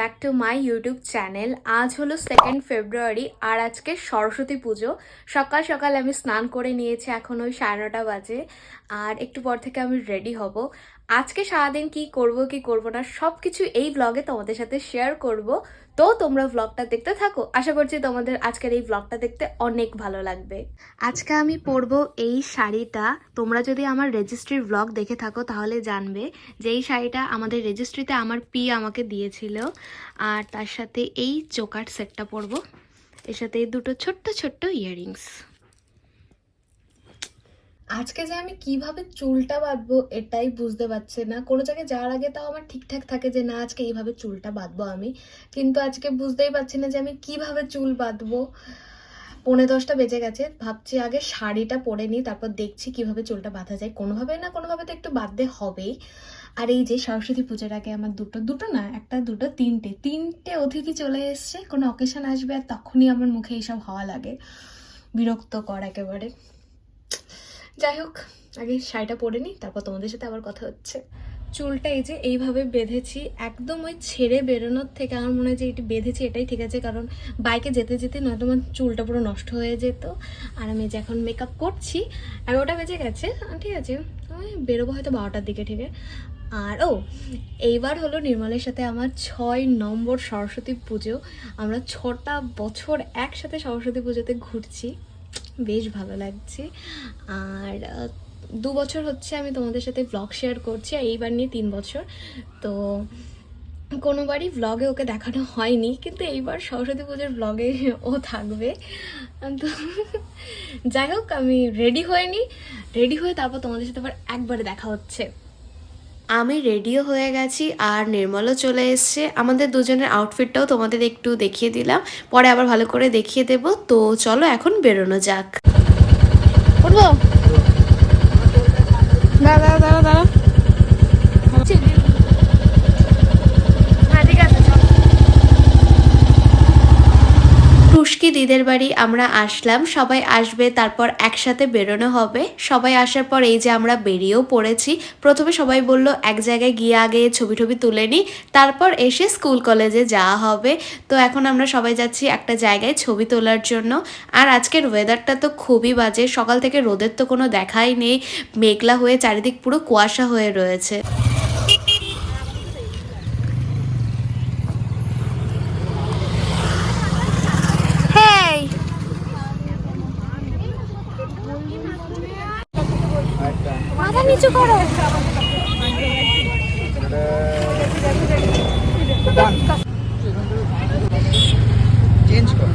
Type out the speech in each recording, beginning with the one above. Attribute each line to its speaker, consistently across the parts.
Speaker 1: Back to my YouTube channel. আজ হলো 2 ফেব্রুয়ারি আর আজকে সরস্বতী পুজো। সকাল সকাল আমি স্নান করে নিয়েছি, এখন ওই 9:30 বাজে। আর একটু পর থেকে আমি রেডি হব। আজকে সারাদিন কি করব না সব কিছু এই ব্লগে তোমাদের সাথে শেয়ার করব। তো তোমরা ব্লগটা দেখতে থাকো, আশা করছি তোমাদের আজকের এই ব্লগটা দেখতে অনেক ভালো লাগবে। আজকে আমি পরবো এই শাড়িটা। তোমরা যদি আমার রেজিস্ট্রির ব্লগ দেখে থাকো তাহলে জানবে যে এই শাড়িটা আমাদের রেজিস্ট্রিতে আমার আমাকে দিয়েছিল। আর তার সাথে এই চোকার সেটটা পরবো, এর সাথে এই দুটো ছোট্ট ছোট্ট ইয়াররিংস। আজকে যে আমি কিভাবে চুলটা বাঁধবো এটাই বুঝতে পারছি না। কোনো জায়গায় যাওয়ার আগে তাও আমার ঠিকঠাক থাকে যে না আজকে এইভাবে চুলটা বাঁধবো আমি, কিন্তু আজকে বুঝতেই পারছি না যে আমি কিভাবে চুল বাঁধবো। 9:45 বেজে গেছে, ভাবছি আগে শাড়িটা পরে নিই, তারপর দেখছি কিভাবে চুলটা বাঁধা যায়। কোনোভাবে না কোনোভাবে তো একটু বাঁধতে হবেই। আর এই যে সরস্বতী পুজোর আগে আমার দুটো না, একটা দুটো তিনটে অতিথি চলে এসছে। কোনো অকেশন আসবে আর তখনই আমার মুখে এইসব হওয়া লাগে, বিরক্তকর একেবারে। যাই হোক, আগে শাড়িটা পরে নিই, তারপর তোমাদের সাথে আবার কথা হচ্ছে। চুলটা এই যে এইভাবে বেঁধেছি, একদম ওই ছেড়ে বেরোনোর থেকে আমার মনে হয় যে এটি বেঁধেছি এটাই ঠিক আছে, কারণ বাইকে যেতে যেতে নয়তো আমার চুলটা পুরো নষ্ট হয়ে যেত। আর আমি যে এখন মেকআপ করছি, 11টা বেজে গেছে, ঠিক আছে আমি বেরোবো হয়তো 12টার দিকে, ঠিক আছে। আর এইবার হলো নির্মলের সাথে আমার 6 নম্বর সরস্বতী পুজো। আমরা 6টা বছর একসাথে সরস্বতী পুজোতে ঘুরছি, বেশ ভালো লাগছে। আর 2 বছর হচ্ছে আমি তোমাদের সাথে ব্লগ শেয়ার করছি, আর এইবার নিয়ে 3 বছর। তো কোনোবারই ব্লগে ওকে দেখানো হয়নি, কিন্তু এইবার সরস্বতী পুজোর ব্লগে ও থাকবে। তো যাই হোক, আমি রেডি হয়ে তারপর তোমাদের সাথে আবার একবারে দেখা হচ্ছে। আমি রেডিও হয়ে গেছি আর নির্মলও চলে এসছে। আমাদের দুজনের আউটফিটটাও তোমাদের একটু দেখিয়ে দিলাম, পরে আবার ভালো করে দেখিয়ে দেব। তো চলো এখন বেরোনো যাক। উঠবো? দাঁড়া দাঁড়া দাঁড়া। টুস্কি দিদের বাড়ি আমরা আসলাম, সবাই আসবে, তারপর একসাথে বেরোনো হবে। সবাই আসার পর এই যে আমরা বেরিয়েও পড়েছি। প্রথমে সবাই বলল এক জায়গায় গিয়ে আগে ছবি টবি তুলে নিই, তারপর এসে স্কুল কলেজে যাওয়া হবে। তো এখন আমরা সবাই যাচ্ছি একটা জায়গায় ছবি তোলার জন্য। আর আজকের ওয়েদারটা তো খুবই বাজে, সকাল থেকে রোদের তো কোনো দেখাই নেই, মেঘলা হয়ে চারিদিক পুরো কুয়াশা হয়ে রয়েছে। মাথা নিচু করো। চেঞ্জ করো।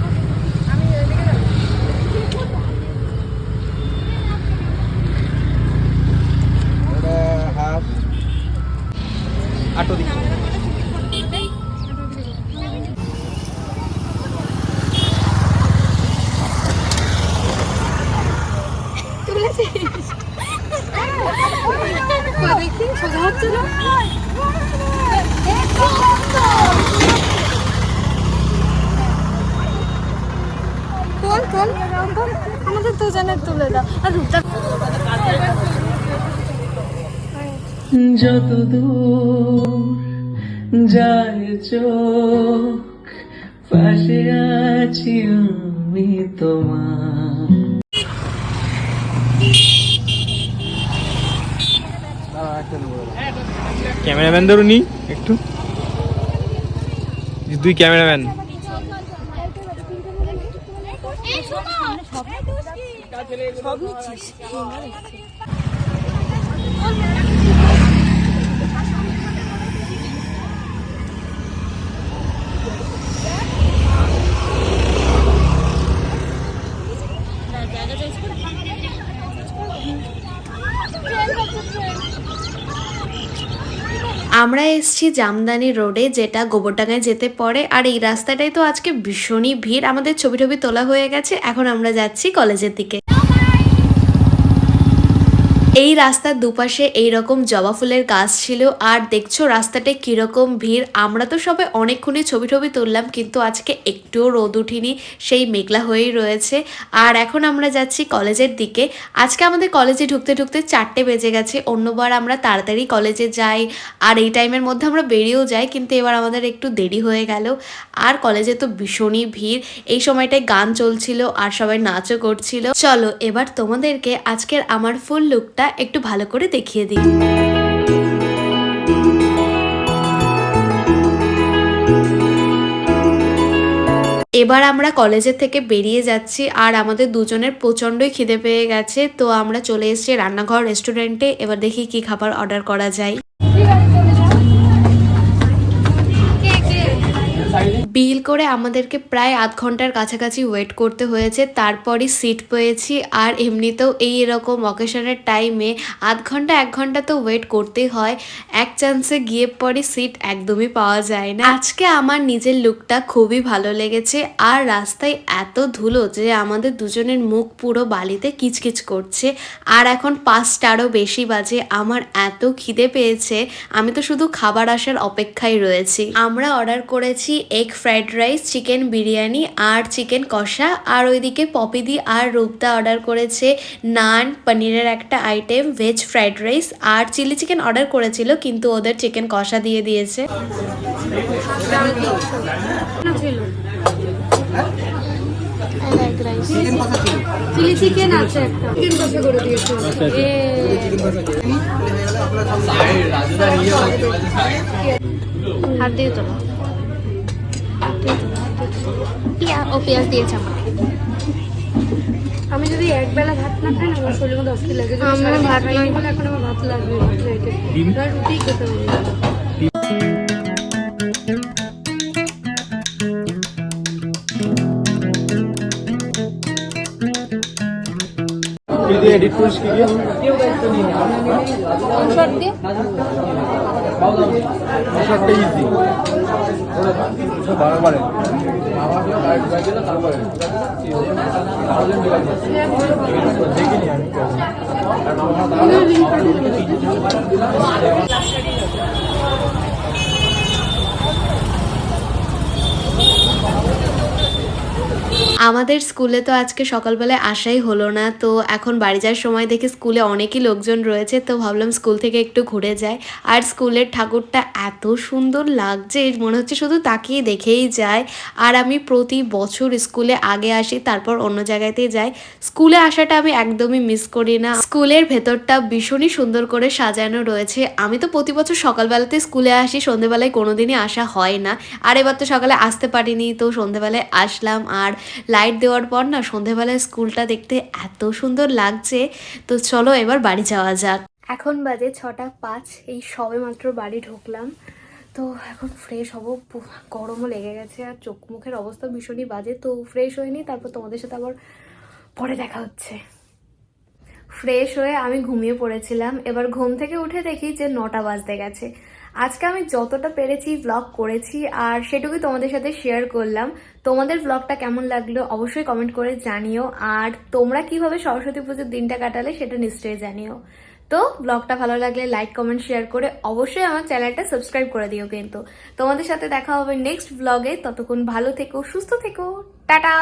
Speaker 1: হাফ আটো দিচ্ছি। সোজা হচ্ছে না। আমাদের দুজনের তুলে দাও। আর রূপটা যত দূর যায় চোখ, পাশে আছি আমি তোমার। ক্যামেরাম্যান ধরুনি একটু, দুই ক্যামেরাম্যান। আমরা এসেছি জামদানি রোডে, যেটা গোবরডাঙ্গায় যেতে পড়ে। আর এই রাস্তাটাই তো আজকে ভীষণই ভিড়। আমাদের ছবি টবি তোলা হয়ে গেছে, এখন আমরা যাচ্ছি কলেজের দিকে।
Speaker 2: এই রাস্তার দুপাশে এইরকম জবা ফুলের গাছ ছিল। আর দেখছো রাস্তাটায় কিরকম ভিড়। আমরা তো সবাই অনেকক্ষণই ছবি টবি তুললাম, কিন্তু আজকে একটুও রোদ উঠিনি, সেই মেঘলা হয়েই রয়েছে। আর এখন আমরা যাচ্ছি কলেজের দিকে। আজকে আমাদের কলেজে ঢুকতে ঢুকতে 4টে বেজে গেছে। অন্যবার আমরা তাড়াতাড়ি কলেজে যাই আর এই টাইমের মধ্যে আমরা বেরিয়েও যাই, কিন্তু এবার আমাদের একটু দেরি হয়ে গেল। আর কলেজে তো ভীষণই ভিড়, এই সময়টায় গান চলছিল আর সবাই নাচও করছিল। চলো এবার তোমাদেরকে আজকের আমার ফুল লুকটা একটু ভালো করে দেখিয়ে দিই। এবার আমরা কলেজের থেকে বেরিয়ে যাচ্ছি আর আমাদের দুজনের প্রচণ্ডই খিদে পেয়ে গেছে। তো আমরা চলে এসেছি রান্নাঘর রেস্টুরেন্টে। এবার দেখি কি খাবার অর্ডার করা যায়। বিল করে আমাদেরকে প্রায় আধ ঘন্টার কাছাকাছি ওয়েট করতে হয়েছে, তারপরই সিট পেয়েছি। আর এমনিতেও এই এরকম অকেশনের টাইমে আধ ঘন্টা 1 ঘন্টা তো ওয়েট করতেই হয়, এক চান্সে গিয়ে পরে সিট একদমই পাওয়া যায় না। আজকে আমার নিজের লুকটা খুবই ভালো লেগেছে। আর রাস্তায় এত ধুলো যে আমাদের দুজনের মুখ পুরো বালিতে কিচকিচ করছে। আর এখন 5টারও বেশি বাজে, আমার এত খিদে পেয়েছে, আমি তো শুধু খাবার আসার অপেক্ষায় রয়েছি। আমরা অর্ডার করেছি egg fried rice, chicken biryani আর চিকেন কষা। আর ওইদিকে পপিদি আর রূপদা অর্ডার করেছে নান, পনিরের একটা আইটেম, ভেজ ফ্রাইড রাইস আর চিলি চিকেন অর্ডার করেছিল, কিন্তু ওদের চিকেন কষা দিয়ে দিয়েছে।
Speaker 3: চিলি চিকেন আছে একটা, চিকেন কষা করে দিয়েছে।
Speaker 1: হাত দিয়ে তোলো, ও পেঁয়াজ দিয়েছে আমাকে।
Speaker 3: আমি যদি একবেলা ভাত না খাই না আমার শরীরের মধ্যে অস্থির লাগে।
Speaker 1: আমার ভাত
Speaker 3: খাইনি বলে এখন আমার ভাত লাগবে, রুটি খেতে হবে।
Speaker 4: এডিট করিস কি দিয়ে?
Speaker 1: শর্ট দিয়ে
Speaker 4: শর্টটা ইজি বারবারে তারপরে দেখিনি আমি।
Speaker 2: আমাদের স্কুলে তো আজকে সকালবেলায় আসাই হলো না, তো এখন বাড়ি যাওয়ার সময় দেখে স্কুলে অনেকই লোকজন রয়েছে, তো ভাবলাম স্কুল থেকে একটু ঘুরে যাই। আর স্কুলের ঠাকুরটা এত সুন্দর লাগছে, মনে হচ্ছে শুধু তাকিয়ে দেখেই যায়। আর আমি প্রতি বছর স্কুলে আগে আসি, তারপর অন্য জায়গাতে যাই। স্কুলে আসাটা আমি একদমই মিস করি না। স্কুলের ভেতরটা ভীষণই সুন্দর করে সাজানো রয়েছে। আমি তো প্রতি বছর সকালবেলাতে স্কুলে আসি, সন্ধ্যেবেলায় কোনোদিনই আসা হয় না। আর এবার তো সকালে আসতে পারিনি, তো সন্ধ্যেবেলায় আসলাম। আর লাইট দেওয়ার পর না সন্ধ্যেবেলায় স্কুলটা দেখতে এত সুন্দর লাগছে। তো চলো এবার বাড়ি যাওয়া যাক।
Speaker 1: এখন বাজে 6টা 5, এই সবে মাত্র বাড়ি ঢুকলাম। তো এখন ফ্রেশ হব, গরমও লেগে গেছে আর চোখ মুখের অবস্থা ভীষণই বাজে। তো ফ্রেশ হয়ে নিই, তারপর তোমাদের সাথে আবার পরে দেখা হচ্ছে। ফ্রেশ হয়ে আমি ঘুমিয়ে পড়েছিলাম। এবার ঘুম থেকে উঠে দেখি যে 9টা বাজতে গেছে। আজকে আমি যতটা পেরেছি ব্লগ করেছি আর সেটুকুই তোমাদের সাথে শেয়ার করলাম। তোমাদের ব্লগটা কেমন লাগলো অবশ্যই কমেন্ট করে জানিও। আর তোমরা কিভাবে সরস্বতী পুজোর দিনটা কাটালে সেটা নিশ্চয়ই জানিও। তো ব্লগটা ভালো লাগলে লাইক কমেন্ট শেয়ার করে অবশ্যই আমার চ্যানেলটা সাবস্ক্রাইব করে দিও। কিন্তু তোমাদের সাথে দেখা হবে নেক্সট ব্লগে। ততক্ষণ ভালো থেকো, সুস্থ থেকো, টাটা।